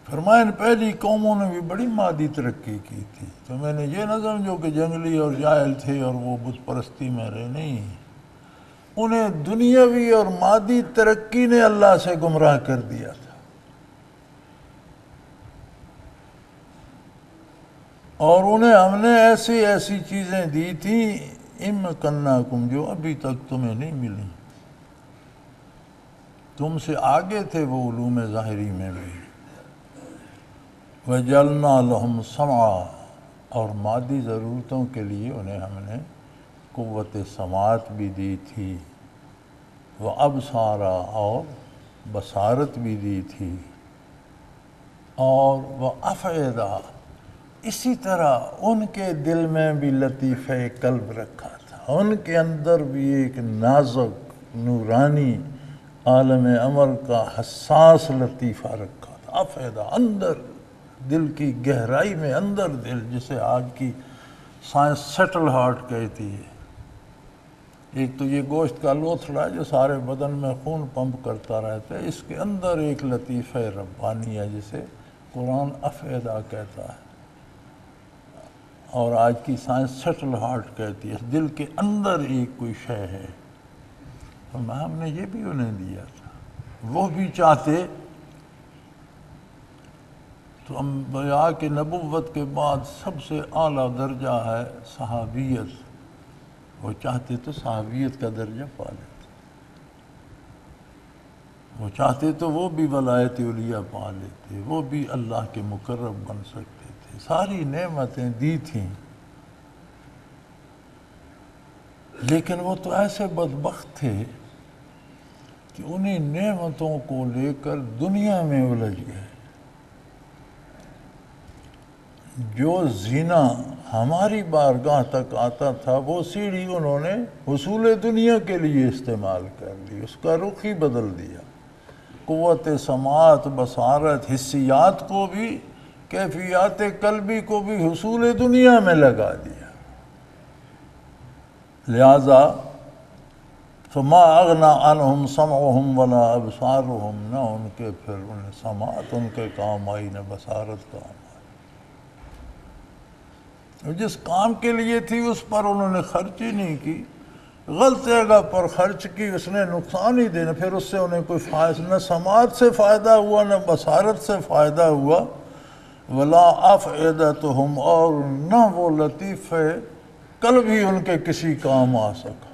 فرمایا ان پہلی قوموں نے بھی بڑی مادی ترقی کی تھی، تو میں نے یہ نہ سمجھو کہ جنگلی اور جاہل تھے اور وہ بت پرستی میں رہے، نہیں، انہیں دنیاوی اور مادی ترقی نے اللہ سے گمراہ کر دیا تھا. اور انہیں ہم نے ایسی چیزیں دی تھیں اِمَّكَنَّاكُمْ، جو ابھی تک تمہیں نہیں ملی. تم سے آگے تھے وہ علوم ظاہری میں بھی. وَجَعَلْنَا لَهُمْ سَمْعًا، اور مادی ضرورتوں کے لیے انہیں ہم نے قوت سماعت بھی دی تھی، وَأَبْصَارًا، اور بصارت بھی دی تھی، اور وَأَفْئِدَةً، اسی طرح ان کے دل میں بھی لطیفہ قلب رکھا تھا، ان کے اندر بھی ایک نازک نورانی عالم امر کا حساس لطیفہ رکھا تھا. افیدہ، اندر دل کی گہرائی میں، اندر دل، جسے آج کی سائنس سیٹل ہارٹ کہتی ہے. ایک تو یہ گوشت کا لوتھڑا جو سارے بدن میں خون پمپ کرتا رہتا ہے، اس کے اندر ایک لطیفہ ربانی ہے جسے قرآن افیدہ کہتا ہے، اور آج کی سائنس سیٹل ہارٹ کہتی ہے. دل کے اندر ایک کوئی شے ہے، اور ہم نے یہ بھی انہیں دیا تھا. وہ بھی چاہتے تو انبیاء کی نبوت کے بعد سب سے اعلیٰ درجہ ہے صحابیت، وہ چاہتے تو صحابیت کا درجہ پا لیتے، وہ چاہتے تو وہ بھی ولایت اولیاء پا لیتے، وہ بھی اللہ کے مقرب بن سکتے تھے. ساری نعمتیں دی تھیں، لیکن وہ تو ایسے بدبخت تھے کہ انہیں نعمتوں کو لے کر دنیا میں الجھ گئے. جو زینہ ہماری بارگاہ تک آتا تھا وہ سیڑھی انہوں نے حصول دنیا کے لیے استعمال کر لی، اس کا رخ ہی بدل دیا. قوت سماعت، بصارت، حسیات کو بھی، کیفیات قلبی کو بھی حصول دنیا میں لگا دیا. لہذا فما اغنا عنہم سمعہم ولا ابصارہم، نہ ان کے پھر انہیں سماعت ان کے کام آئی نہ بصارت کام آئی۔ جس کام کے لیے تھی اس پر انہوں نے خرچ ہی نہیں کی، غلط جگہ پر خرچ کی، اس نے نقصان ہی دینا، پھر اس سے انہیں کوئی فائدہ، نہ سماعت سے فائدہ ہوا نہ بصارت سے فائدہ ہوا، ولا افئدتہم، اور نہ وہ لطیف قلب بھی ان کے کسی کام آ سکا۔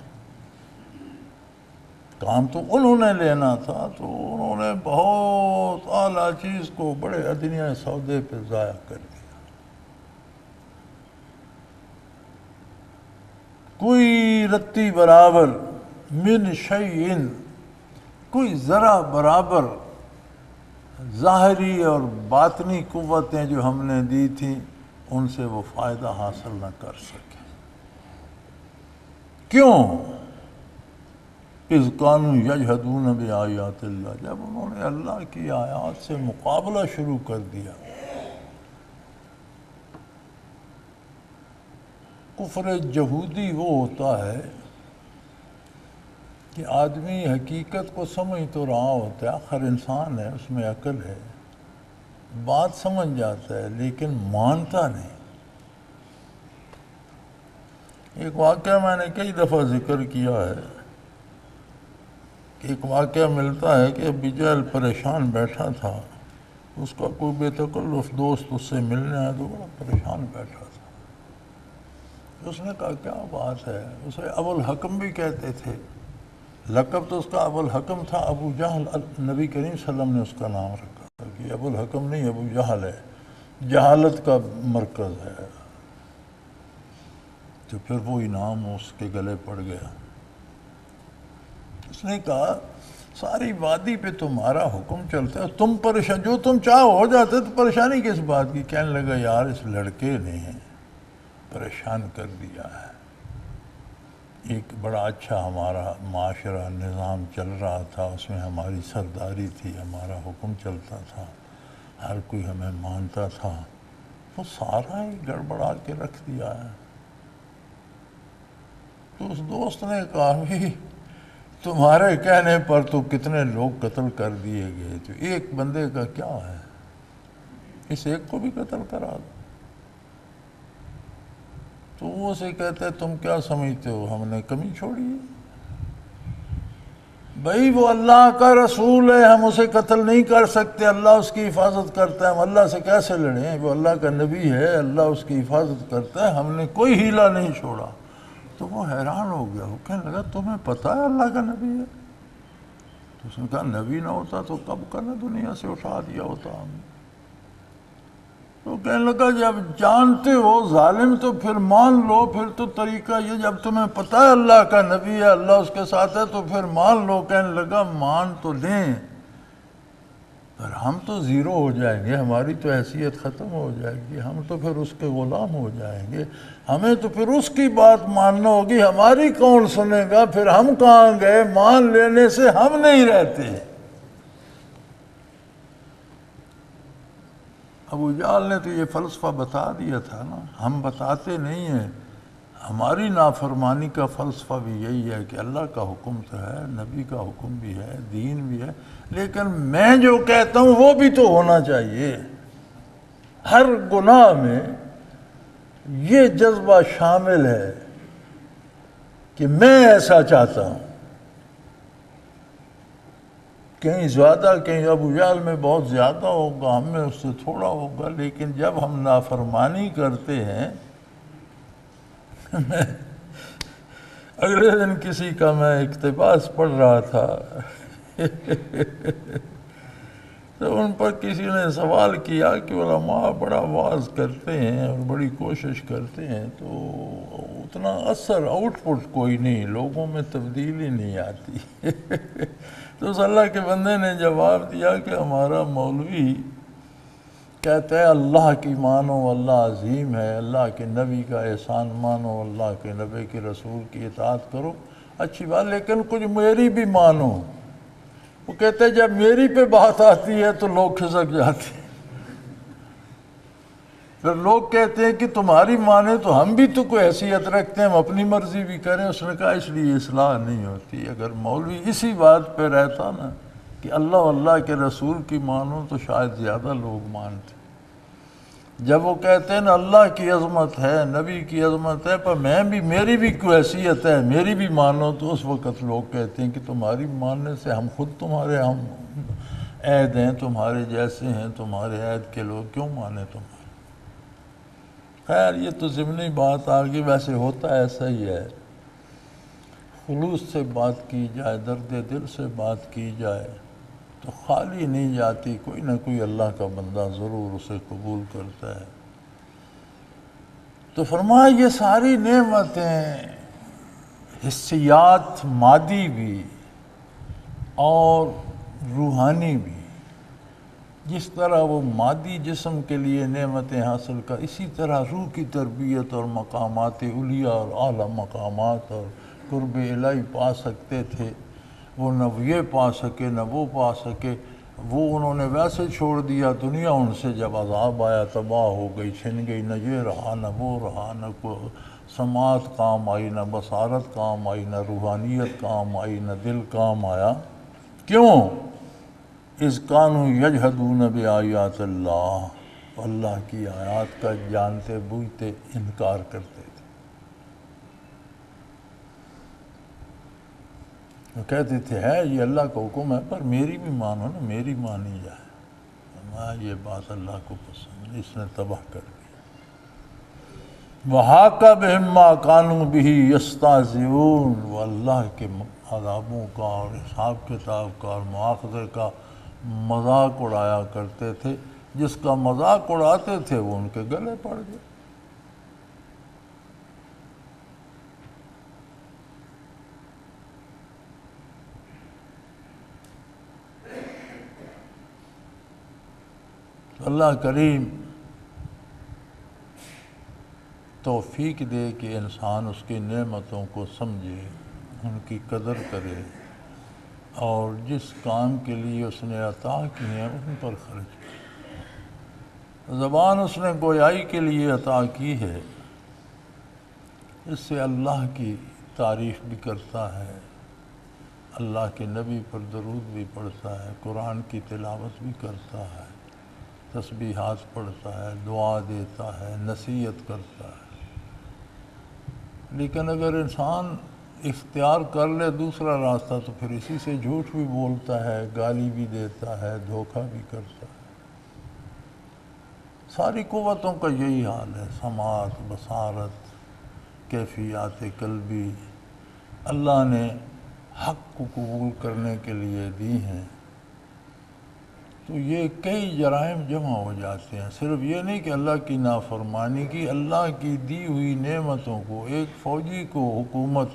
کام تو انہوں نے لینا تھا، تو انہوں نے بہت اعلیٰ چیز کو بڑے ادنیہ سودے پہ ضائع کر دیا۔ کوئی رتی برابر من شیئن، کوئی ذرا برابر ظاہری اور باطنی قوتیں جو ہم نے دی تھیں ان سے وہ فائدہ حاصل نہ کر سکے۔ کیوں؟ اذ کانوا یجحدون بآیات اللہ، جب انہوں نے اللہ کی آیات سے مقابلہ شروع کر دیا۔ کفر جہودی وہ ہوتا ہے کہ آدمی حقیقت کو سمجھ تو رہا ہوتا ہے، آخر انسان ہے، اس میں عقل ہے، بات سمجھ جاتا ہے لیکن مانتا نہیں۔ ایک واقعہ میں نے کئی دفعہ ذکر کیا ہے کہ ایک واقعہ ملتا ہے کہ ابو جہل پریشان بیٹھا تھا، اس کا کوئی بے تکلف دوست اس سے ملنے آیا تو بڑا پریشان بیٹھا تھا۔ اس نے کہا کیا بات ہے؟ اسے ابو الحکم بھی کہتے تھے، لقب تو اس کا ابو الحکم تھا۔ ابو جہل نبی کریم صلی اللہ علیہ وسلم نے اس کا نام رکھا کہ ابو الحکم نہیں، ابو جہل ہے، جہالت کا مرکز ہے، تو پھر وہ انعام اس کے گلے پڑ گیا۔ اس نے کہا ساری وادی پہ تمہارا حکم چلتا ہے، تم پریشان، جو تم چاہو ہو جاتے، تو پریشانی کس بات کی؟ کہنے لگا یار اس لڑکے نے پریشان کر دیا ہے۔ ایک بڑا اچھا ہمارا معاشرہ نظام چل رہا تھا، اس میں ہماری سرداری تھی، ہمارا حکم چلتا تھا، ہر کوئی ہمیں مانتا تھا، وہ سارا ہی گڑبڑا کے رکھ دیا ہے۔ تو اس دوست نے کہا بھی تمہارے کہنے پر تو کتنے لوگ قتل کر دیے گئے، تو ایک بندے کا کیا ہے، اس ایک کو بھی قتل کرا دو۔ تو وہ اسے کہتا ہے تم کیا سمجھتے ہو ہم نے کمی چھوڑی ہے؟ بھائی وہ اللہ کا رسول ہے، ہم اسے قتل نہیں کر سکتے، اللہ اس کی حفاظت کرتا ہے، ہم اللہ سے کیسے لڑیں؟ وہ اللہ کا نبی ہے، اللہ اس کی حفاظت کرتا ہے، ہم نے کوئی ہیلہ نہیں چھوڑا۔ تو وہ حیران ہو گیا، وہ کہنے لگا تمہیں پتہ ہے اللہ کا نبی ہے؟ تو اس نے کہا نبی نہ ہوتا تو کب کا نہ دنیا سے اٹھا دیا ہوتا ہم نے۔ تو کہنے لگا جب جانتے ہو ظالم تو پھر مان لو، پھر تو طریقہ یہ جب تمہیں پتہ ہے اللہ کا نبی ہے، اللہ اس کے ساتھ ہے، تو پھر مان لو۔ کہنے لگا مان تو لیں پر ہم تو زیرو ہو جائیں گے، ہماری تو حیثیت ختم ہو جائے گی، ہم تو پھر اس کے غلام ہو جائیں گے، ہمیں تو پھر اس کی بات ماننا ہوگی، ہماری کون سنے گا؟ پھر ہم کہاں گئے؟ مان لینے سے ہم نہیں رہتے۔ ابو جہل نے تو یہ فلسفہ بتا دیا تھا نا، ہم بتاتے نہیں ہیں۔ ہماری نافرمانی کا فلسفہ بھی یہی ہے کہ اللہ کا حکم تو ہے، نبی کا حکم بھی ہے، دین بھی ہے، لیکن میں جو کہتا ہوں وہ بھی تو ہونا چاہیے۔ ہر گناہ میں یہ جذبہ شامل ہے کہ میں ایسا چاہتا ہوں، کہیں زیادہ، کہیں ابو جہل میں بہت زیادہ ہوگا، ہم میں اس سے تھوڑا ہوگا، لیکن جب ہم نافرمانی کرتے ہیں اگلے دن کسی کا میں اقتباس پڑھ رہا تھا تو ان پر کسی نے سوال کیا کہ علماء بڑا واعظ کرتے ہیں اور بڑی کوشش کرتے ہیں تو اتنا اثر آؤٹ پٹ کوئی نہیں، لوگوں میں تبدیلی نہیں آتی تو اس اللہ کے بندے نے جواب دیا کہ ہمارا مولوی کہتا ہے اللہ کی مانو، اللہ عظیم ہے، اللہ کے نبی کا احسان مانو، اللہ کے نبی کے رسول کی اطاعت کرو، اچھی بات، لیکن کچھ میری بھی مانو۔ وہ کہتے ہیں جب میری پہ بات آتی ہے تو لوگ کھسک جاتے ہیں۔ پھر لوگ کہتے ہیں کہ تمہاری مانے تو ہم بھی تو کوئی حیثیت رکھتے ہیں، ہم اپنی مرضی بھی کریں۔ اس نے کہا اس لیے اصلاح نہیں ہوتی۔ اگر مولوی اسی بات پہ رہتا نا کہ اللہ اللہ کے رسول کی مانو تو شاید زیادہ لوگ مانتے۔ جب وہ کہتے ہیں نا اللہ کی عظمت ہے، نبی کی عظمت ہے، پر میں بھی، میری بھی کوئی حیثیت ہے، میری بھی مانو، تو اس وقت لوگ کہتے ہیں کہ تمہاری ماننے سے ہم خود تمہارے ہم عہد ہیں، تمہارے جیسے ہیں، تمہارے عہد کے لوگ کیوں مانے تمہارے۔ خیر یہ تو ضمنی بات آگے، ویسے ہوتا ایسا ہی ہے، خلوص سے بات کی جائے، درد دل سے بات کی جائے تو خالی نہیں جاتی، کوئی نہ کوئی اللہ کا بندہ ضرور اسے قبول کرتا ہے۔ تو فرمایا یہ ساری نعمتیں، حسیات مادی بھی اور روحانی بھی، جس طرح وہ مادی جسم کے لیے نعمتیں حاصل کر، اسی طرح روح کی تربیت اور مقامات علیٰ اور اعلیٰ مقامات اور قرب الہی پا سکتے تھے، وہ نہ یہ پا سکے نہ وہ پا سکے، وہ انہوں نے ویسے چھوڑ دیا۔ دنیا ان سے جب عذاب آیا تباہ ہو گئی، چھن گئی، نہ یہ رہا نہ وہ رہا، نہ کوئی سماعت کام آئی، نہ بصارت کام آئی، نہ روحانیت کام آئی، نہ دل کام آیا۔ کیوں؟ اذ کانوا یجحدون بآیات اللہ، اللہ کی آیات کا جانتے بوجھتے انکار کرتے تھے۔ وہ کہتے تھے ہے یہ اللہ کا حکم ہے پر میری بھی مانو نا، میری مانی جائے۔ یہ بات اللہ کو پسند نہیں، اس نے تباہ کر دیا۔ وَحَاقَ بِهِم مَّا كَانُوا بِهِ يَسْتَهْزِئُونَ، وہ اللہ کے عذابوں کا اور حساب کتاب کا اور مواخذے کا مذاق اڑایا کرتے تھے، جس کا مذاق اڑاتے تھے وہ ان کے گلے پڑ گئے۔ اللہ کریم توفیق دے کہ انسان اس کی نعمتوں کو سمجھے، ان کی قدر کرے اور جس کام کے لیے اس نے عطا کی ہیں ان پر خرچ کرے۔ زبان اس نے گویائی کے لیے عطا کی ہے، اس سے اللہ کی تعریف بھی کرتا ہے، اللہ کے نبی پر درود بھی پڑھتا ہے، قرآن کی تلاوت بھی کرتا ہے، تسبیحات پڑھتا ہے، دعا دیتا ہے، نصیحت کرتا ہے۔ لیکن اگر انسان اختیار کر لے دوسرا راستہ تو پھر اسی سے جھوٹ بھی بولتا ہے، گالی بھی دیتا ہے، دھوکہ بھی کرتا ہے۔ ساری قوتوں کا یہی حال ہے، سماعت، بصارت، کیفیات قلبی اللہ نے حق کو قبول کرنے کے لیے دی ہیں، تو یہ کئی جرائم جمع ہو جاتے ہیں۔ صرف یہ نہیں کہ اللہ کی نافرمانی کی، اللہ کی دی ہوئی نعمتوں کو، ایک فوجی کو حکومت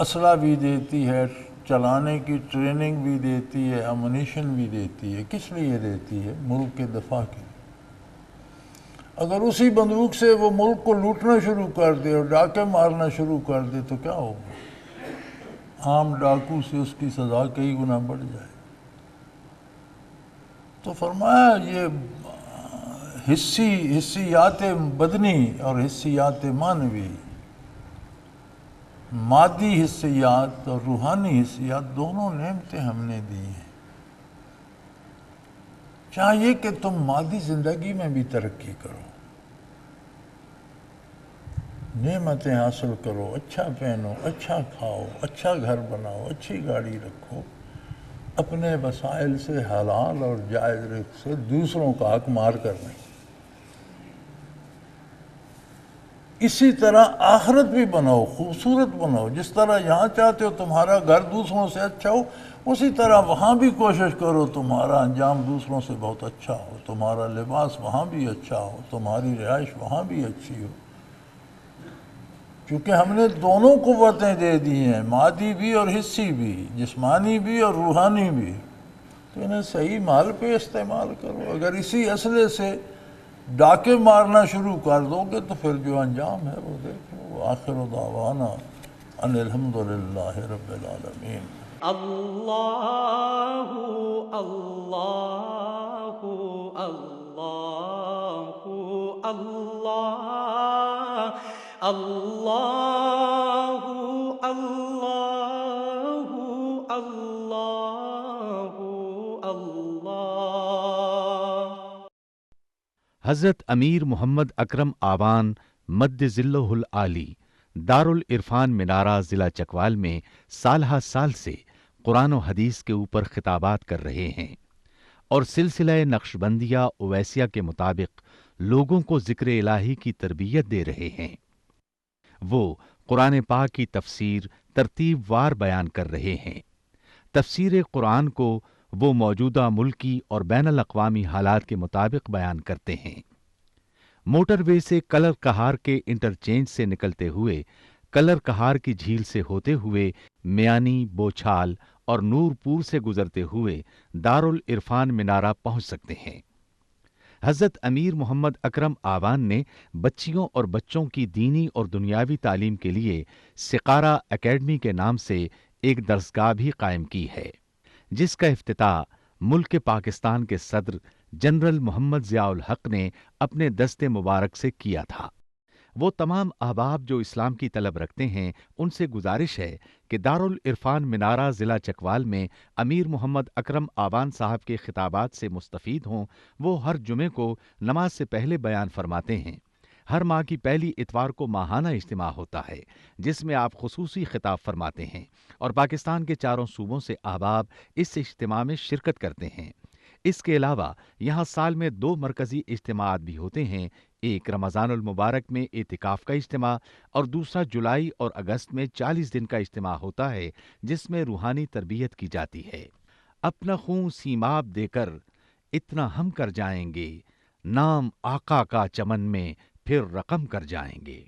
اسلحہ بھی دیتی ہے، چلانے کی ٹریننگ بھی دیتی ہے، امونیشن بھی دیتی ہے، کس لیے دیتی ہے؟ ملک کے دفاع کے لیے۔ اگر اسی بندوق سے وہ ملک کو لوٹنا شروع کر دے اور ڈاکے مارنا شروع کر دے تو کیا ہوگا؟ عام ڈاکو سے اس کی سزا کئی گنا بڑھ جائے۔ تو فرمایا یہ حسیات بدنی اور حسیات معنوی، مادی حسیات اور روحانی حسیات، دونوں نعمتیں ہم نے دی ہیں۔ چاہیے کہ تم مادی زندگی میں بھی ترقی کرو، نعمتیں حاصل کرو، اچھا پہنو، اچھا کھاؤ، اچھا گھر بناؤ، اچھی گاڑی رکھو، اپنے وسائل سے حلال اور جائز رزق سے دوسروں کا حق مار کر نہیں۔ اسی طرح آخرت بھی بناؤ، خوبصورت بناؤ، جس طرح یہاں چاہتے ہو تمہارا گھر دوسروں سے اچھا ہو، اسی طرح وہاں بھی کوشش کرو تمہارا انجام دوسروں سے بہت اچھا ہو، تمہارا لباس وہاں بھی اچھا ہو، تمہاری رہائش وہاں بھی اچھی ہو، کیونکہ ہم نے دونوں قوتیں دے دی ہیں، مادی بھی اور حسی بھی، جسمانی بھی اور روحانی بھی، تو انہیں صحیح مال پہ استعمال کرو۔ اگر اسی اسلحے سے ڈاکے مارنا شروع کر دو گے تو پھر جو انجام ہے وہ دیکھو۔ آخر دعوانا ان الحمدللہ رب العالمین۔ اللہ اللہ اللہ اللہ اللہ اللہ اللہ۔ حضرت امیر محمد اکرم آوان مد ظلہ العالی دارالعرفان منارہ ضلع چکوال میں سالہ سال سے قرآن و حدیث کے اوپر خطابات کر رہے ہیں اور سلسلہ نقشبندیہ اویسیہ کے مطابق لوگوں کو ذکر الہی کی تربیت دے رہے ہیں۔ وہ قرآن پاک کی تفسیر ترتیب وار بیان کر رہے ہیں۔ تفسیر قرآن کو وہ موجودہ ملکی اور بین الاقوامی حالات کے مطابق بیان کرتے ہیں۔ موٹر وے سے کلر کہار کے انٹرچینج سے نکلتے ہوئے، کلر کہار کی جھیل سے ہوتے ہوئے، میانی، بوچھال اور نور پور سے گزرتے ہوئے دارالعرفان منارہ پہنچ سکتے ہیں۔ حضرت امیر محمد اکرم آوان نے بچیوں اور بچوں کی دینی اور دنیاوی تعلیم کے لیے سقارہ اکیڈمی کے نام سے ایک درسگاہ بھی قائم کی ہے، جس کا افتتاح ملک پاکستان کے صدر جنرل محمد ضیاء الحق نے اپنے دست مبارک سے کیا تھا۔ وہ تمام احباب جو اسلام کی طلب رکھتے ہیں ان سے گزارش ہے کہ دارالعرفان منارہ ضلع چکوال میں امیر محمد اکرم آوان صاحب کے خطابات سے مستفید ہوں۔ وہ ہر جمعے کو نماز سے پہلے بیان فرماتے ہیں۔ ہر ماہ کی پہلی اتوار کو ماہانہ اجتماع ہوتا ہے جس میں آپ خصوصی خطاب فرماتے ہیں اور پاکستان کے چاروں صوبوں سے احباب اس اجتماع میں شرکت کرتے ہیں۔ اس کے علاوہ یہاں سال میں 2 مرکزی اجتماعات بھی ہوتے ہیں، ایک رمضان المبارک میں اعتکاف کا اجتماع اور دوسرا جولائی اور اگست میں 40 دن کا اجتماع ہوتا ہے جس میں روحانی تربیت کی جاتی ہے۔ اپنا خون سیماب دے کر اتنا ہم کر جائیں گے، نام آقا کا چمن میں پھر رقم کر جائیں گے۔